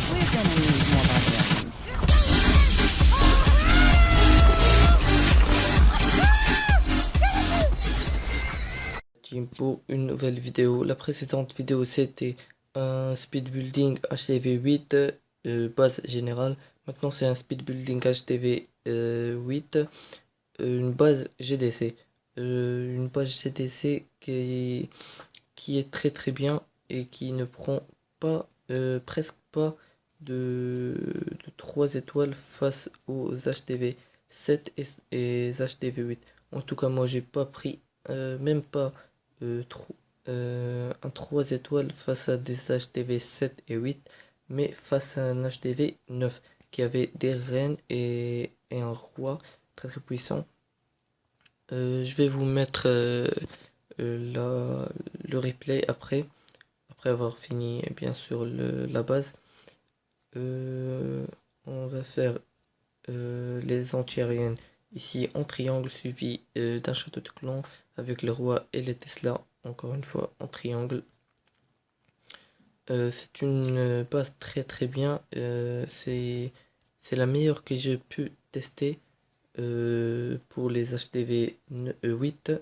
We're gonna need more barbarians. Team pour une nouvelle vidéo. La précédente vidéo c'était un speed building HTV8 base générale. Maintenant c'est un speed building HTV8 une base GDC. Une base GDC qui est très bien et qui ne prend pas presque pas de 3 étoiles face aux HTV 7 et HTV 8. En tout cas moi j'ai pas pris même pas un 3 étoiles face à des HTV 7 et 8, mais face à un HTV 9 qui avait des reines et un roi très puissant. Je vais vous mettre le replay après avoir fini bien sûr la base. On va faire les anti-aériennes ici en triangle suivi d'un château de clan avec le roi et les Tesla encore une fois en triangle. C'est une base très bien, c'est la meilleure que j'ai pu tester pour les HTV 8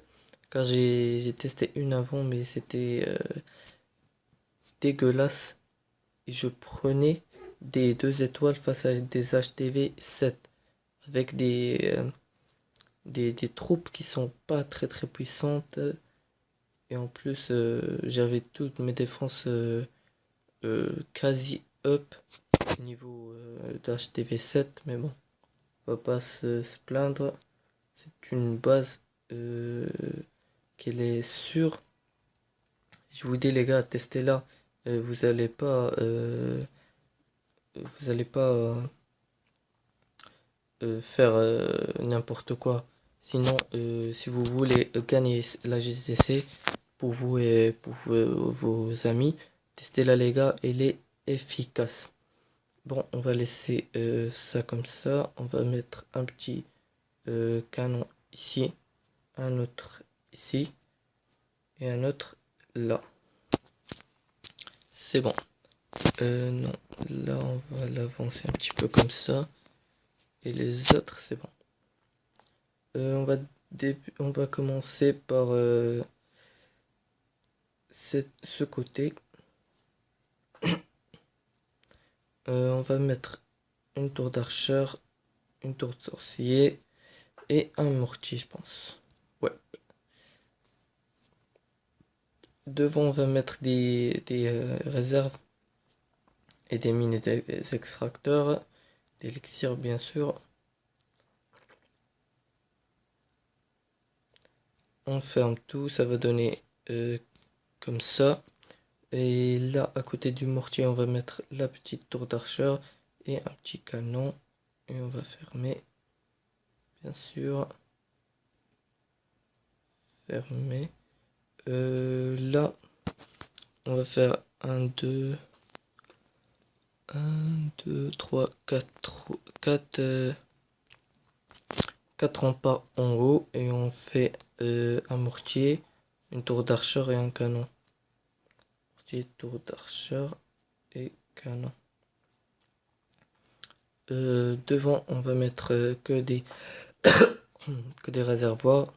car j'ai testé une avant mais c'était dégueulasse et je prenais des 2 étoiles face à des HTV 7 avec des troupes qui sont pas très puissantes et en plus j'avais toutes mes défenses quasi up au niveau d'HTV 7, mais bon on va pas se plaindre, c'est une base qu'elle est sûre. Je vous dis les gars, testez là, vous allez pas faire n'importe quoi. Sinon, si vous voulez gagner la GDC pour vous et pour vos amis, testez-la les gars, elle est efficace. Bon, on va laisser ça comme ça. On va mettre un petit canon ici, un autre ici et un autre là. C'est bon. Non, là on va l'avancer un petit peu comme ça. Et les autres, c'est bon. On va commencer par ce côté. On va mettre une tour d'archeur, une tour de sorcier et un mortier, je pense. Ouais. Devant, on va mettre des réserves et des mines et des extracteurs, d'élixir bien sûr. On ferme tout, ça va donner comme ça. Et là, à côté du mortier, on va mettre la petite tour d'archeur et un petit canon. Et on va fermer, bien sûr. Fermer. Là, on va faire 1, 2, 3, 4 remparts en haut. Et on fait un mortier, une tour d'archeur et un canon. Tour d'archeur et canon. Devant on va mettre que des que des réservoirs.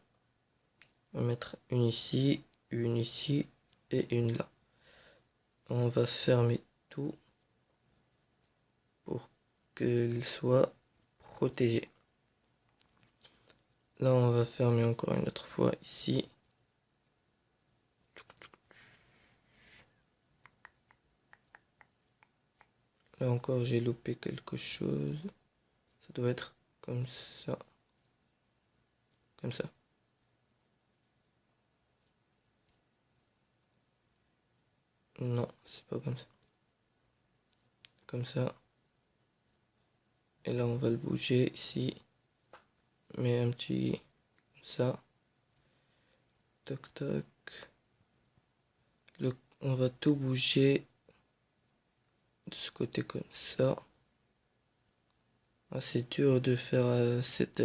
On va mettre une ici et une là. On va fermer tout pour qu'elle soit protégée. Là on va fermer encore une autre fois ici. Là encore j'ai loupé quelque chose. Ça doit être comme ça. Comme ça. Non, c'est pas comme ça. Comme ça. Et là on va le bouger ici. Mais un petit comme ça. Tac tac. On va tout bouger de ce côté comme ça. Ah, c'est dur de faire cette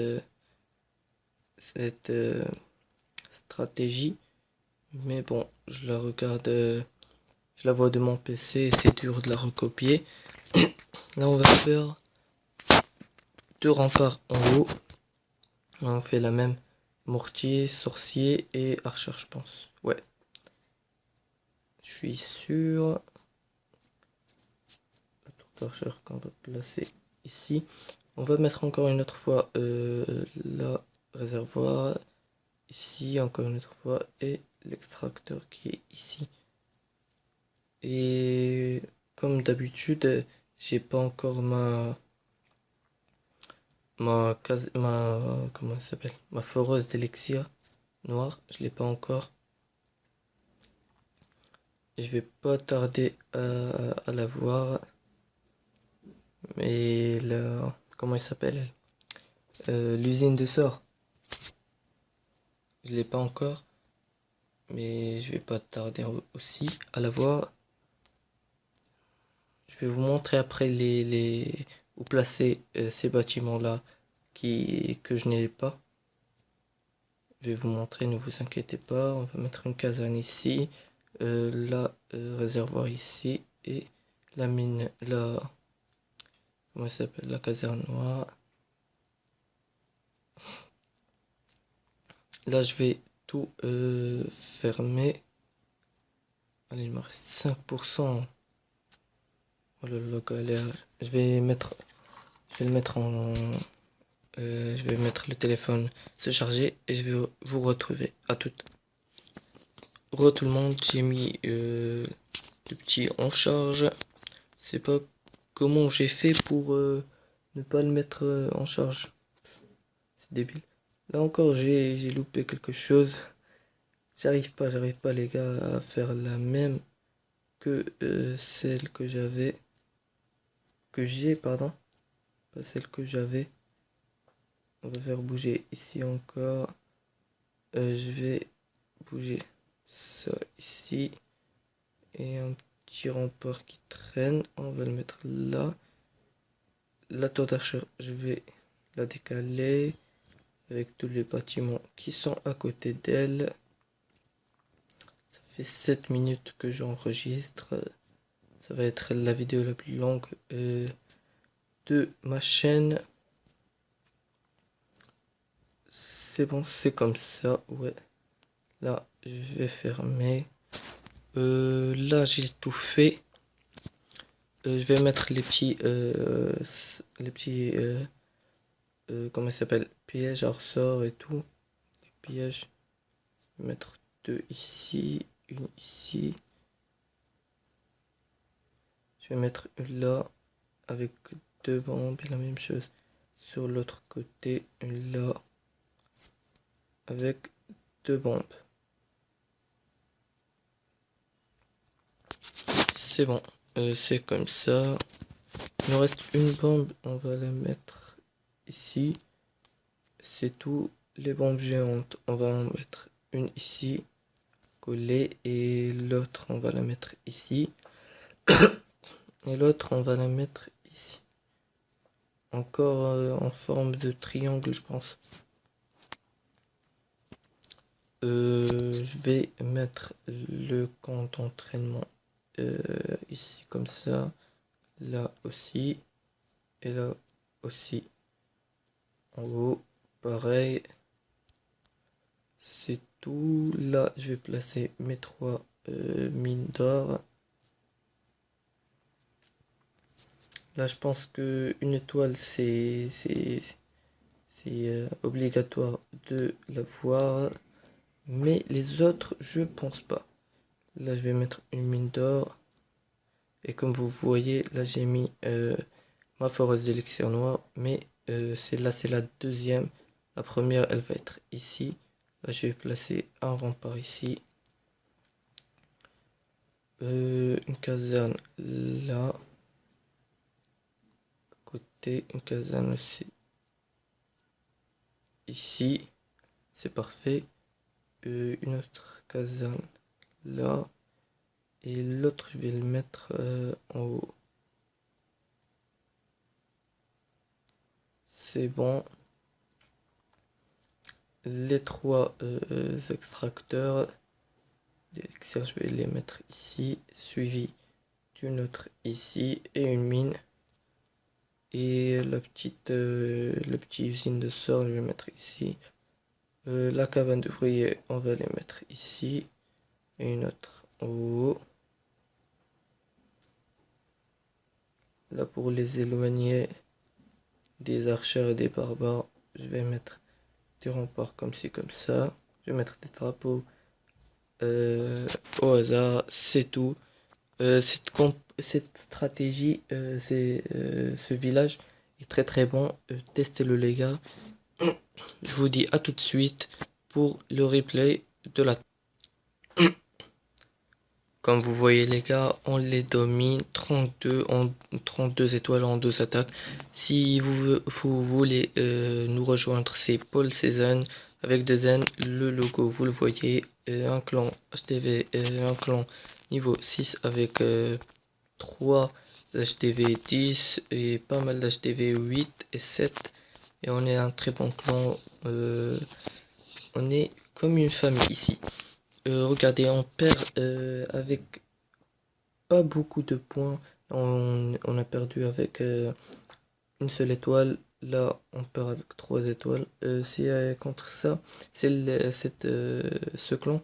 stratégie, mais bon, je la regarde, je la vois de mon PC, c'est dur de la recopier. Là, on va faire 2 remparts en haut. Là, on fait la même. Mortier, sorcier et archer, je pense. Ouais. Je suis sûr. La tour d'archer qu'on va placer ici. On va mettre encore une autre fois la réservoir. Ici, encore une autre fois. Et l'extracteur qui est ici. Et comme d'habitude, j'ai pas encore comment elle s'appelle, ma foreuse d'élixir noir, je l'ai pas encore. Et je vais pas tarder à la voir. Mais la, comment elle s'appelle elle, l'usine de sort, je l'ai pas encore, mais je vais pas tarder aussi à la voir. Je vais vous montrer après où placer ces bâtiments là que je n'ai pas. Je vais vous montrer, ne vous inquiétez pas. On va mettre une caserne ici, la réservoir ici et la mine, comment ça s'appelle, la caserne noire. Là, je vais tout fermer. Allez, il me reste 5%. Oh là là, galère. Je vais le mettre je vais mettre le téléphone se charger et je vais vous retrouver. À tout. Tout le monde, j'ai mis le petit en charge. Je sais pas comment j'ai fait pour ne pas le mettre en charge. C'est débile. Là encore, j'ai loupé quelque chose. J'arrive pas les gars à faire la même que celle que j'avais. Que j'ai, pardon. Pas celle que j'avais. On va faire bouger ici encore. Je vais bouger ça ici. Et un petit rempart qui traîne. On va le mettre là. La tour d'archer, je vais la décaler. Avec tous les bâtiments qui sont à côté d'elle. Ça fait 7 minutes que j'enregistre. Ça va être la vidéo la plus longue de ma chaîne. C'est bon, c'est comme ça, ouais. Là, je vais fermer. Là, j'ai tout fait. Je vais mettre comment ça s'appelle, pièges à ressort et tout. Les pièges. Je vais mettre 2 ici, une ici. Je vais mettre une là avec 2 bombes et la même chose sur l'autre côté, une là avec 2 bombes. C'est bon, c'est comme ça. Il nous reste une bombe, on va la mettre ici. C'est tout. Les bombes géantes, on va en mettre une ici, collée, et l'autre, on va la mettre ici. Et l'autre, on va la mettre ici. Encore en forme de triangle, je pense. Je vais mettre le camp d'entraînement ici comme ça, là aussi, et là aussi. En haut, pareil. C'est tout. Là, je vais placer mes 3 mines d'or. Là, je pense que une étoile, c'est obligatoire de l'avoir. Mais les autres, je pense pas. Là, je vais mettre une mine d'or. Et comme vous voyez, là, j'ai mis ma foreuse d'élixir noir. Mais c'est la deuxième. La première, elle va être ici. Là, je vais placer un rempart ici. Une caserne là. À côté, une caserne aussi. Ici. C'est parfait. Une autre caserne là. Et l'autre, je vais le mettre en haut. C'est bon. Les 3 extracteurs d'élixir, je vais les mettre ici. Suivi d'une autre ici. Et une mine. Et la petite usine de sort, je vais mettre ici. La cabane d'ouvrier, on va les mettre ici. Et une autre en haut. Là, pour les éloigner des archers et des barbares, je vais mettre des remparts comme ci, comme ça. Je vais mettre des drapeaux au hasard, c'est tout. Cette stratégie, ce village est très très bon. Testez-le les gars. Je vous dis à tout de suite pour le replay de la... Comme vous voyez les gars, on les domine 32 étoiles en 2 attaques. Si vous voulez nous rejoindre, c'est Paul Season avec 2 N. Le logo, vous le voyez. Un clan HTV, un clan niveau 6 avec 3 HTV 10 et pas mal d'HTV 8 et 7. Et on est un très bon clan. On est comme une famille ici. Regardez, on perd avec pas beaucoup de points. On a perdu avec une seule étoile. Là, on perd avec 3 étoiles. C'est contre ça, c'est ce clan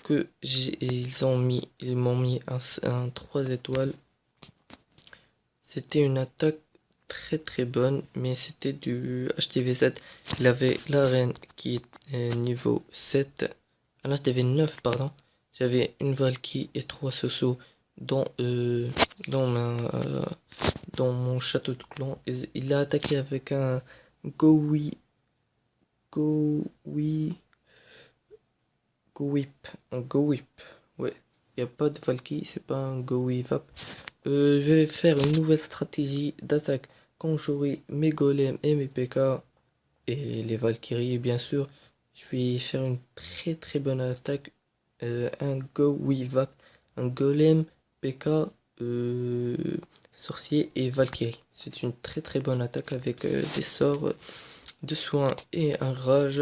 que ils m'ont mis un 3 étoiles. C'était une attaque très très bonne, mais c'était du HTV7. Il avait la reine qui est niveau 7. À l'HTV 9, pardon. J'avais une Valkyrie et 3 Soso dans, dans, dans mon château de clan. Il a attaqué avec un Go Whip. Un Go Whip. Ouais. Il n'y a pas de Valkyrie, c'est pas un Go Whip. Je vais faire une nouvelle stratégie d'attaque quand j'aurai mes golems et mes PK et les Valkyries bien sûr. Je vais faire une très très bonne attaque. Un Go Weave, un golem, PK, sorcier et Valkyrie. C'est une très très bonne attaque avec des sorts de soins et un rage.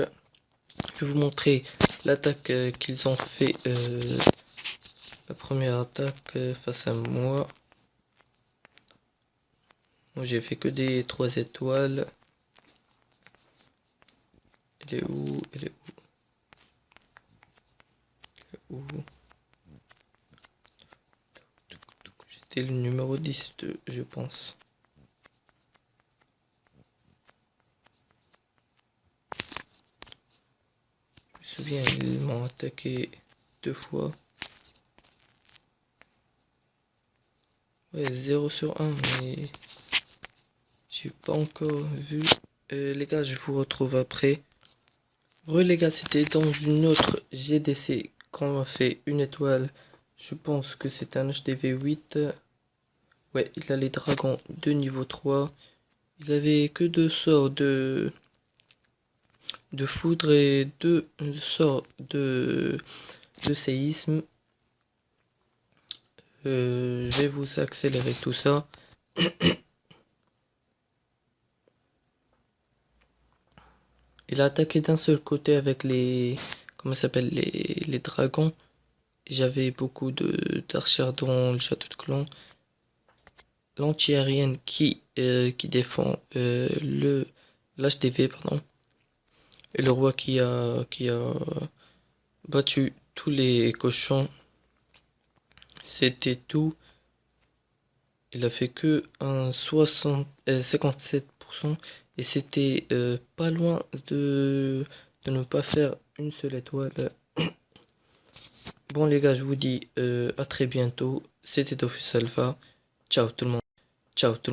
Je vais vous montrer l'attaque qu'ils ont fait. La première attaque face à moi. Moi j'ai fait que des 3 étoiles. Elle est où? Elle est où? J'étais le numéro 10 je pense. Je me souviens, ils m'ont attaqué 2 fois. Ouais, 0 sur 1, mais j'ai pas encore vu. Les gars, je vous retrouve après. Les gars, c'était dans une autre GDC qu'on a fait une étoile. Je pense que c'est un HTV 8. Ouais, il a les dragons de niveau 3. Il avait que 2 sorts de foudre et 2 sorts de séisme. Je vais vous accélérer tout ça. Il a attaqué d'un seul côté avec les... Comment ça s'appelle, les dragons. J'avais beaucoup d'archers dans le château de clan. L'anti-aérienne qui défend l'HTV, pardon. Et le roi qui a battu tous les cochons. C'était tout. Il a fait que un 57%. Et c'était pas loin de ne pas faire une seule étoile. Bon les gars, je vous dis à très bientôt. C'était Dofus Alpha. Ciao tout le monde. Ciao tout le monde.